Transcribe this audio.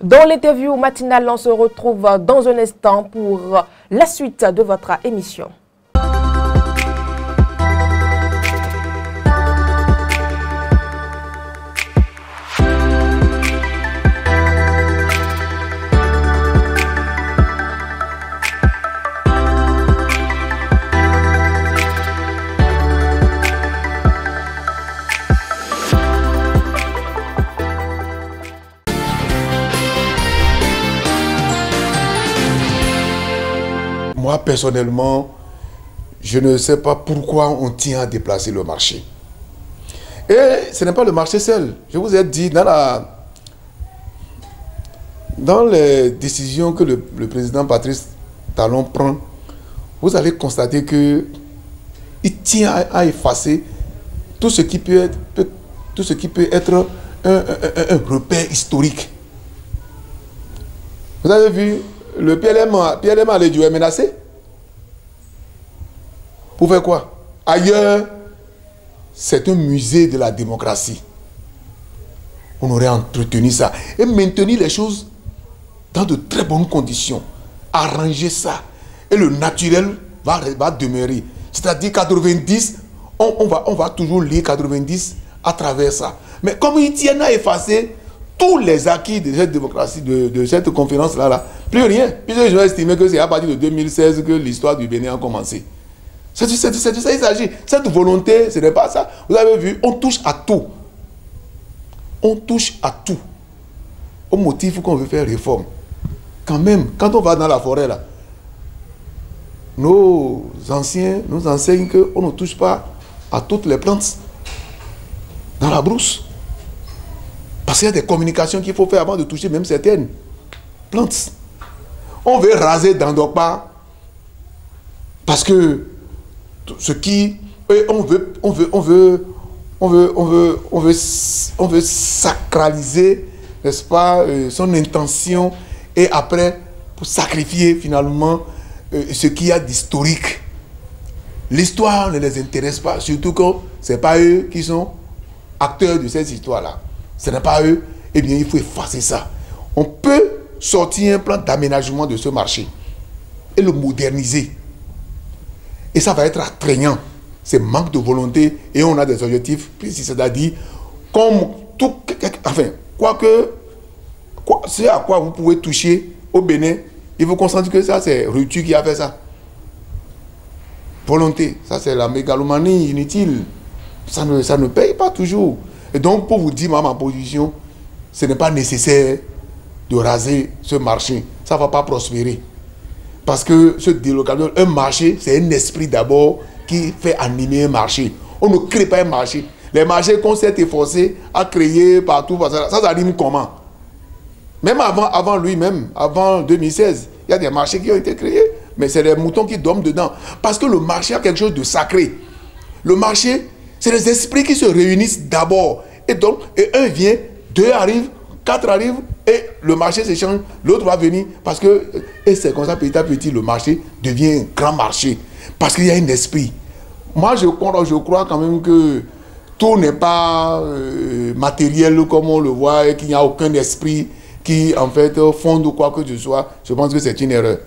Dans l'interview matinale, on se retrouve dans un instant pour la suite de votre émission. Moi, personnellement, je ne sais pas pourquoi on tient à déplacer le marché. Et ce n'est pas le marché seul. Je vous ai dit, dans les décisions que le président Patrice Talon prend, vous allez constater qu'il tient à effacer tout ce qui peut être un repère historique. Vous avez vu, le PLM allait du menacé. Pour faire quoi? Ailleurs, c'est un musée de la démocratie. On aurait entretenu ça et maintenu les choses dans de très bonnes conditions. Arranger ça. Et le naturel va demeurer. C'est-à-dire 90, on va toujours lire 90 à travers ça. Mais comme ils tiennent à effacer tous les acquis de cette démocratie, de cette conférence-là, plus rien. Puisque je vais estimer que c'est à partir de 2016 que l'histoire du Bénin a commencé. C'est de ça qu'il s'agit. Cette volonté, ce n'est pas ça. Vous avez vu, on touche à tout. On touche à tout. Au motif qu'on veut faire réforme. Quand même, quand on va dans la forêt, là, nos anciens nous enseignent qu'on ne touche pas à toutes les plantes dans la brousse. Parce qu'il y a des communications qu'il faut faire avant de toucher même certaines plantes. On veut raser Dandokpa parce que ce qui... On veut sacraliser, n'est-ce pas, son intention et après, pour sacrifier finalement ce qu'il y a d'historique. L'histoire ne les intéresse pas, surtout que ce n'est pas eux qui sont acteurs de cette histoire-là. Ce n'est pas eux, eh bien il faut effacer ça. On peut sortir un plan d'aménagement de ce marché et le moderniser. Et ça va être attrayant. C'est manque de volonté et on a des objectifs précis. C'est-à-dire, comme tout, enfin, c'est à quoi vous pouvez toucher au Bénin, il faut concentrer que ça, c'est Rutu qui a fait ça. Volonté, ça c'est la mégalomanie inutile. Ça ne paye pas toujours. Et donc, pour vous dire ma position, ce n'est pas nécessaire de raser ce marché. Ça ne va pas prospérer. Parce que ce délocalisation, un marché, c'est un esprit d'abord qui fait animer un marché. On ne crée pas un marché. Les marchés qu'on s'est efforcé à créer partout, ça anime comment? Même avant lui-même, avant 2016, il y a des marchés qui ont été créés, mais c'est les moutons qui dorment dedans. Parce que le marché a quelque chose de sacré. Le marché, c'est les esprits qui se réunissent d'abord. Et donc, un vient, deux arrivent, quatre arrivent, et le marché s'échange, l'autre va venir. Parce que, et c'est comme ça, petit à petit, le marché devient un grand marché. Parce qu'il y a un esprit. Moi, je crois quand même que tout n'est pas matériel comme on le voit, et qu'il n'y a aucun esprit qui, en fait, fonde ou quoi que ce soit. Je pense que c'est une erreur.